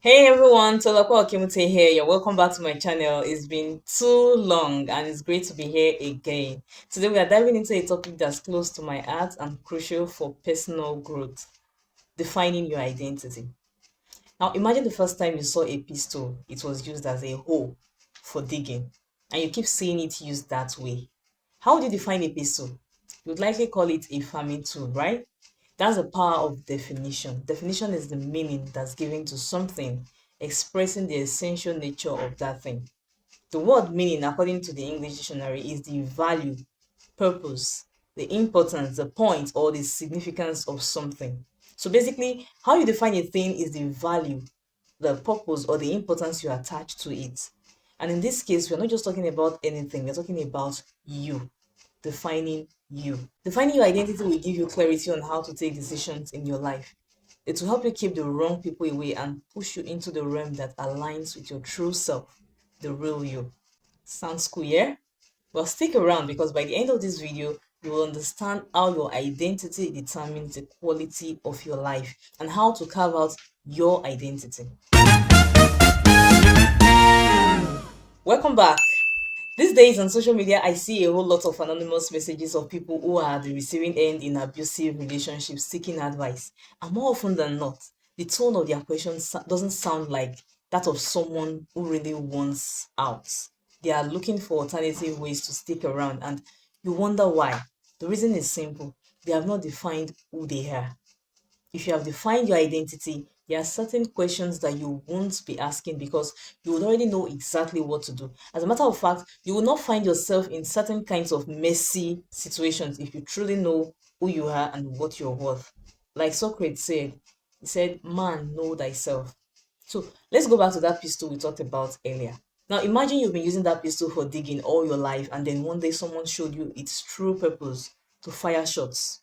Hey everyone, Tolakwa Okimute here. You're welcome back to my channel. It's been too long and it's great to be here again. Today we are diving into a topic that's close to my heart and crucial for personal growth, defining your identity. Now imagine the first time you saw a pistol, it was used as a hoe for digging, and you keep seeing it used that way. How would you define a pistol? You would likely call it a farming tool, right? That's the power of definition. Definition is the meaning that's given to something, expressing the essential nature of that thing. The word meaning, according to the English dictionary, is the value, purpose, the importance, the point, or the significance of something. So basically, how you define a thing is the value, the purpose, or the importance you attach to it. And in this case, we're not just talking about anything, we're talking about you, defining you. Defining your identity will give you clarity on how to take decisions in your life. It will help you keep the wrong people away and push you into the realm that aligns with your true self, the real you. Sounds cool, yeah? Well, stick around because by the end of this video, you will understand how your identity determines the quality of your life and how to carve out your identity. Welcome back. These days on social media, I see a whole lot of anonymous messages of people who are at the receiving end in abusive relationships seeking advice. And more often than not, the tone of their questions doesn't sound like that of someone who really wants out. They are looking for alternative ways to stick around, and you wonder why. The reason is simple: they have not defined who they are. If you have defined your identity, there are certain questions that you won't be asking because you would already know exactly what to do. As a matter of fact, you will not find yourself in certain kinds of messy situations if you truly know who you are and what you're worth. Like Socrates said, he said, "Man, know thyself." So let's go back to that pistol we talked about earlier. Now imagine you've been using that pistol for digging all your life, and then one day someone showed you its true purpose: to fire shots.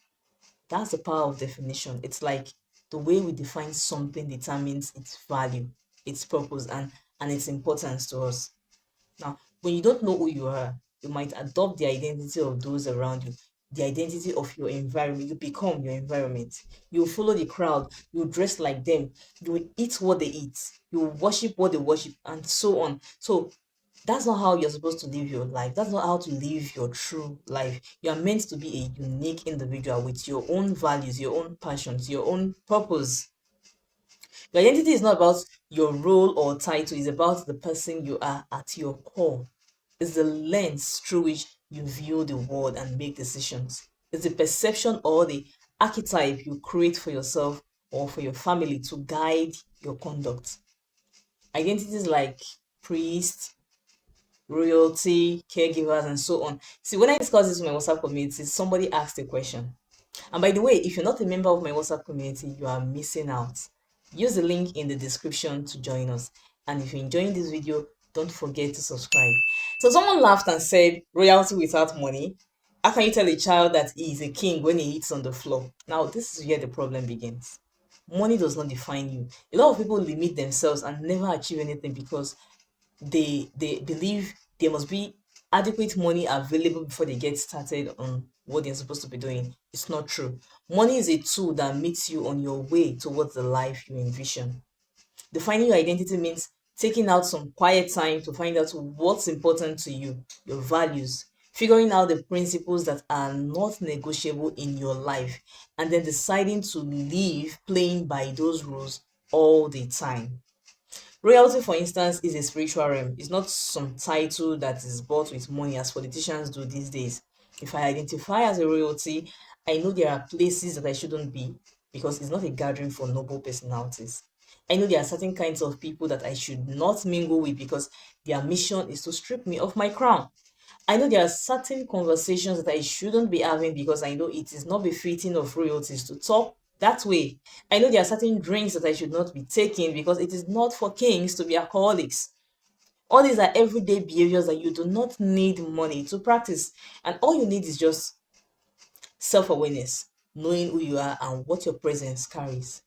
That's the power of definition. It's like the way we define something determines its value, its purpose, and its importance to us. Now, when you don't know who you are, you might adopt the identity of those around you, the identity of your environment. You become your environment. You follow the crowd, you dress like them, you eat what they eat, you worship what they worship, and so on. So that's not how you're supposed to live your life. That's not how to live your true life. You are meant to be a unique individual with your own values, your own passions, your own purpose. Your identity is not about your role or title, it's about the person you are at your core. It's the lens through which you view the world and make decisions. It's the perception or the archetype you create for yourself or for your family to guide your conduct. Identities like priest, royalty, caregivers, and so on. See, when I discuss this with my WhatsApp community, somebody asked a question. And by the way, if you're not a member of my WhatsApp community, you are missing out. Use the link in the description to join us. And if you're enjoying this video, don't forget to subscribe. So someone laughed and said, royalty without money? How can you tell a child that he is a king when he eats on the floor? Now, this is where the problem begins. Money does not define you. A lot of people limit themselves and never achieve anything because they believe there must be adequate money available before they get started on what they're supposed to be doing. It's not true. Money is a tool that meets you on your way towards the life you envision. Defining your identity means taking out some quiet time to find out what's important to you, your values, figuring out the principles that are not negotiable in your life, and then deciding to live playing by those rules all the time. Royalty, for instance, is a spiritual realm. It's not some title that is bought with money as politicians do these days. If I identify as a royalty, I know there are places that I shouldn't be because it's not a gathering for noble personalities. I know there are certain kinds of people that I should not mingle with because their mission is to strip me of my crown. I know there are certain conversations that I shouldn't be having because I know it is not befitting of royalties to talk that way. I know there are certain drinks that I should not be taking because it is not for kings to be alcoholics. All these are everyday behaviors that you do not need money to practice. And all you need is just self awareness, knowing who you are and what your presence carries.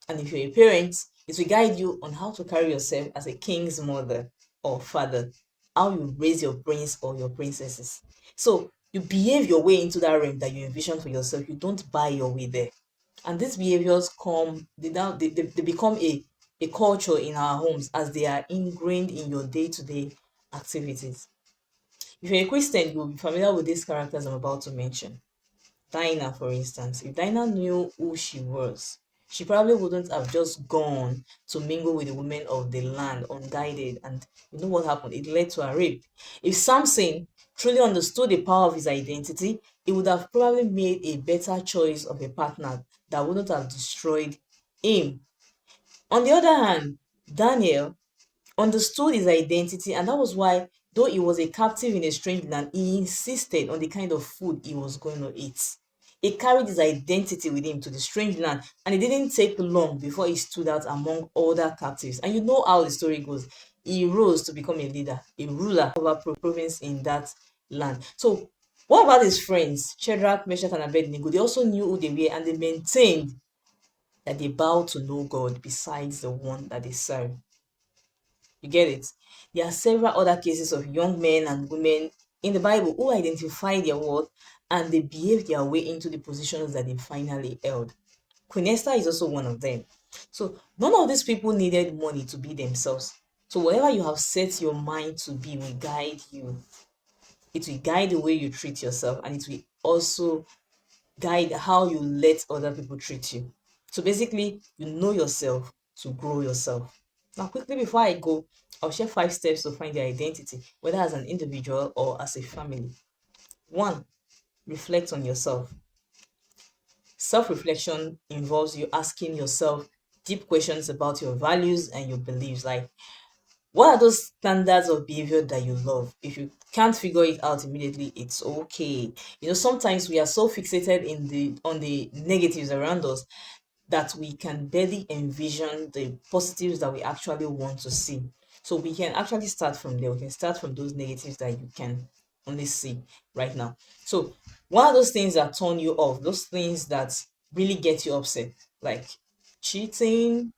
And if you're a parent, it will guide you on how to carry yourself as a king's mother or father, how you raise your prince or your princesses. So you behave your way into that realm that you envision for yourself. You don't buy your way there. And these behaviors come, they become a culture in our homes as they are ingrained in your day-to-day activities. If you're a Christian, you'll be familiar with these characters I'm about to mention. Dinah, for instance, if Dinah knew who she was, she probably wouldn't have just gone to mingle with the women of the land unguided. And you know what happened? It led to a rape. If Samson truly understood the power of his identity, he would have probably made a better choice of a partner that wouldn't have destroyed him. On the other hand, Daniel understood his identity, and that was why, though he was a captive in a strange land, he insisted on the kind of food he was going to eat. He carried his identity with him to the strange land, and it didn't take long before he stood out among other captives. And you know how the story goes. He rose to become a leader, a ruler over province in that land. So, what about his friends, Shadrach, Meshach, and Abednego? They also knew who they were, and they maintained that they bowed to no God besides the one that they serve. You get it? There are several other cases of young men and women in the Bible who identified their worth and they behaved their way into the positions that they finally held. Queen Esther is also one of them. So none of these people needed money to be themselves. So whatever you have set your mind to be will guide you. It will guide the way you treat yourself, and it will also guide how you let other people treat you. So basically, you know yourself to grow yourself. Now, quickly before I go, I'll share 5 steps to find your identity, whether as an individual or as a family. 1. Reflect on yourself. Self-reflection involves you asking yourself deep questions about your values and your beliefs, like what are those standards of behavior that you love? If you can't figure it out immediately, it's okay. Sometimes we are so fixated on the negatives around us that we can barely envision the positives that we actually want to see. So we can actually start from there. We can start from those negatives that you can only see right now. So one of those things that turn you off, those things that really get you upset, like cheating,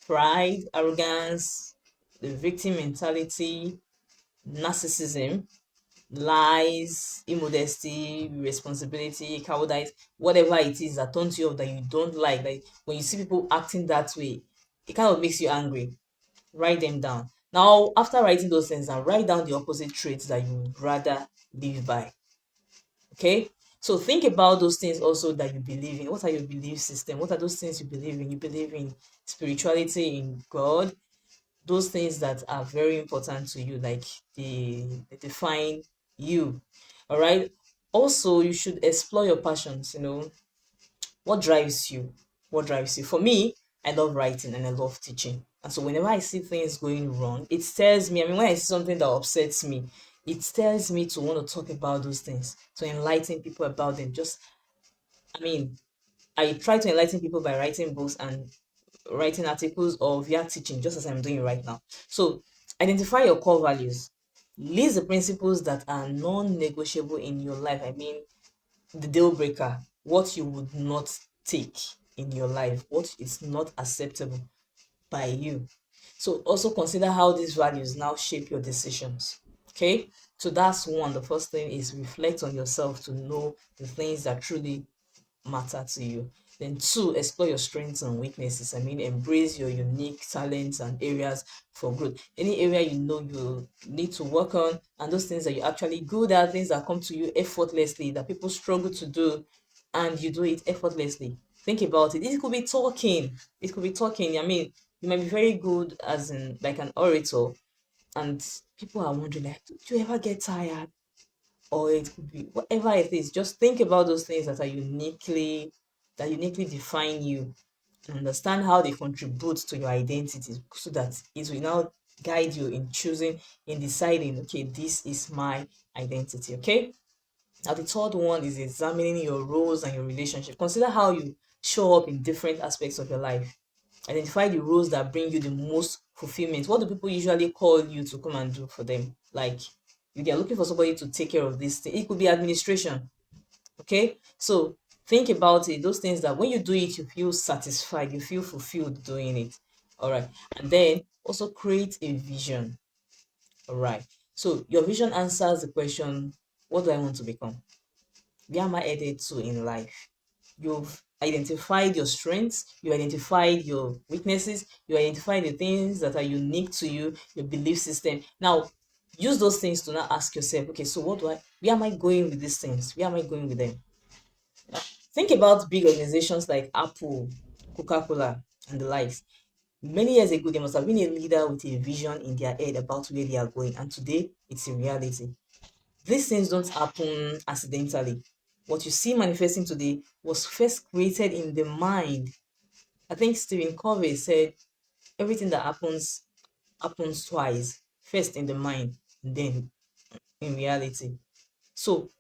pride, arrogance, the victim mentality, narcissism, lies, immodesty, responsibility, cowardice, whatever it is that turns you off that you don't like when you see people acting that way, it kind of makes you angry. Write them down. Now, after writing those things down, write down the opposite traits that you would rather live by. Okay? So think about those things also that you believe in. What are your belief system? What are those things you believe in? You believe in spirituality, in God, those things that are very important to you, like they define you. All right. Also, you should explore your passions. What drives you? What drives you? For me, I love writing and I love teaching. And so whenever I see things going wrong, it tells me, when I see something that upsets me, it tells me to want to talk about those things, to enlighten people about them. I mean, I try to enlighten people by writing books and writing articles or via teaching, just as I'm doing right now. So identify your core values. List the principles that are non-negotiable in your life. I mean, the deal breaker, what you would not take in your life, what is not acceptable by you. So also consider how these values now shape your decisions. Okay, so that's one. The first thing is reflect on yourself to know the things that truly matter to you. Then 2, explore your strengths and weaknesses. I mean, embrace your unique talents and areas for growth. Any area you know you need to work on, and those things that you're actually good at, things that come to you effortlessly, that people struggle to do, and you do it effortlessly. Think about it. It could be talking. It could be talking. I mean, you might be very good as in like an orator, and people are wondering, like, do you ever get tired? Or it could be whatever it is. Just think about those things that uniquely define you, and understand how they contribute to your identity, so that it will now guide you in choosing, in deciding, okay, this is my identity. Okay. Now the third one is examining your roles and your relationship. Consider how you show up in different aspects of your life. Identify the roles that bring you the most fulfillment. What do people usually call you to come and do for them? Like, if they are looking for somebody to take care of this thing, it could be administration. Okay, so think about it. Those things that when you do it, you feel satisfied, you feel fulfilled doing it. All right, and then also create a vision. All right, so your vision answers the question, what do I want to become? Where am I headed to in life? You've identified your strengths, you identified your weaknesses, you identified the things that are unique to you, your belief system. Now, use those things to now ask yourself, okay, so where am I going with these things? Where am I going with them? Think about big organizations like Apple, Coca-Cola, and the likes. Many years ago, there must have been a leader with a vision in their head about where they are going, and today it's a reality. These things don't happen accidentally. What you see manifesting today was first created in the mind. I think Stephen Covey said everything that happens twice. First in the mind, then in reality. So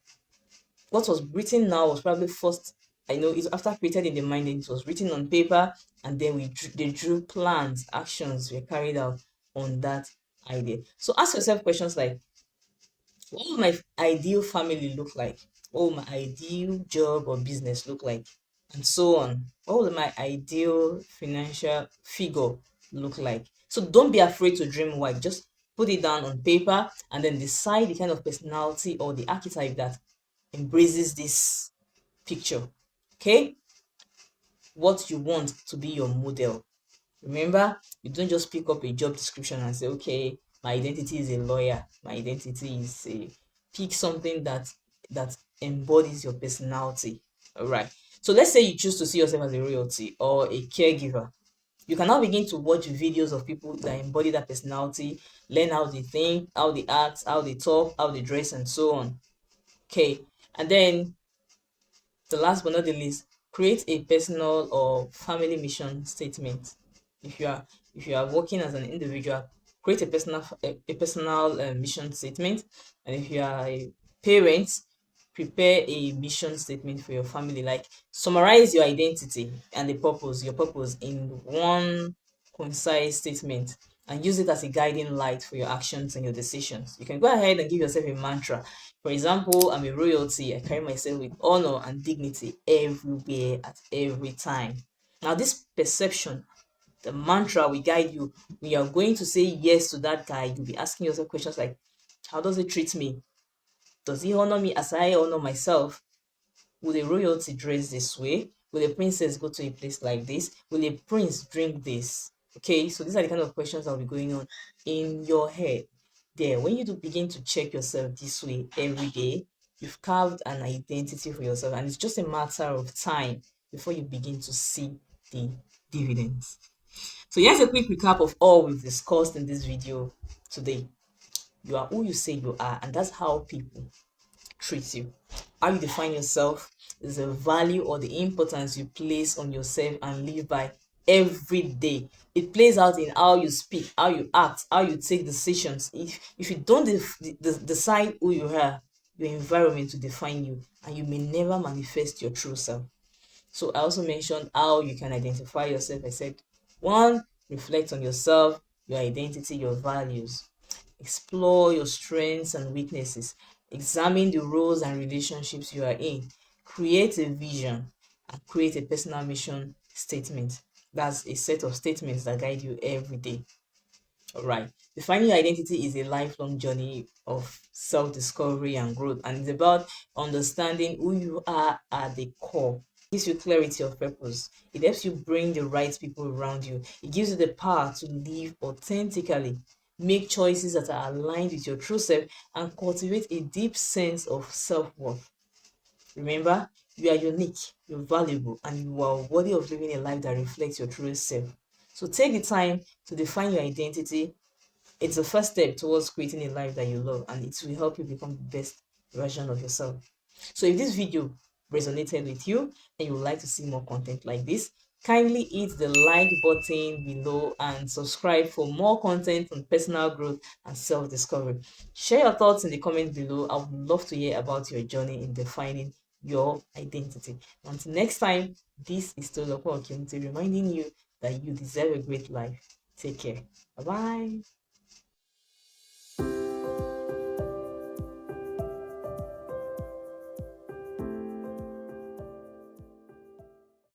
what was written now was probably first, I know it's after created in the mind, and it was written on paper, and then they drew plans, actions were carried out on that idea. So ask yourself questions like, what would my ideal family look like? What would my ideal job or business look like? And so on. What would my ideal financial figure look like? So don't be afraid to dream wide. Just put it down on paper and then decide the kind of personality or the archetype that embraces this picture. Okay? What you want to be your model. Remember, you don't just pick up a job description and say, okay, my identity is a lawyer. My identity is a pick something that embodies your personality. All right. So let's say you choose to see yourself as a royalty or a caregiver. You can now begin to watch videos of people that embody that personality, learn how they think, how they act, how they talk, how they dress, and so on. Okay. And then the last but not the least, create a personal or family mission statement. If you are if you are working as an individual, create a personal mission statement, and if you are a parent, prepare a mission statement for your family. Like summarize your identity and your purpose in one concise statement, and use it as a guiding light for your actions and your decisions. You can go ahead and give yourself a mantra. For example, I'm a royalty. I carry myself with honor and dignity everywhere at every time. Now, this perception, the mantra will guide you when you're going to say yes to that guy. You'll be asking yourself questions like, how does he treat me? Does he honor me as I honor myself? Will a royalty dress this way? Will a princess go to a place like this? Will a prince drink this? Okay, so these are the kind of questions that will be going on in your head. There, when you do begin to check yourself this way every day, you've carved an identity for yourself, and it's just a matter of time before you begin to see the dividends. So here's a quick recap of all we've discussed in this video today. You are who you say you are, and that's how people treat you. How you define yourself is the value or the importance you place on yourself and live by every day. It plays out in how you speak, how you act, how you take decisions. If you don't decide who you are, your environment will define you, and you may never manifest your true self. So I also mentioned how you can identify yourself. I said, one, reflect on yourself, your identity, your values. Explore your strengths and weaknesses. Examine the roles and relationships you are in. Create a vision and create a personal mission statement. That's a set of statements that guide you every day. All right. Defining your identity is a lifelong journey of self-discovery and growth, and it's about understanding who you are at the core. It gives you clarity of purpose. It helps you bring the right people around you. It gives you the power to live authentically, make choices that are aligned with your true self, and cultivate a deep sense of self-worth. Remember, you are unique, you're valuable, and you are worthy of living a life that reflects your true self. So take the time to define your identity. It's the first step towards creating a life that you love, and it will help you become the best version of yourself. So if this video resonated with you and you would like to see more content like this, kindly hit the like button below and subscribe for more content on personal growth and self-discovery. Share your thoughts in the comments below. I would love to hear about your journey in defining your identity. Until next time, this is Toloko Okiunte reminding you that you deserve a great life. Take care. Bye bye.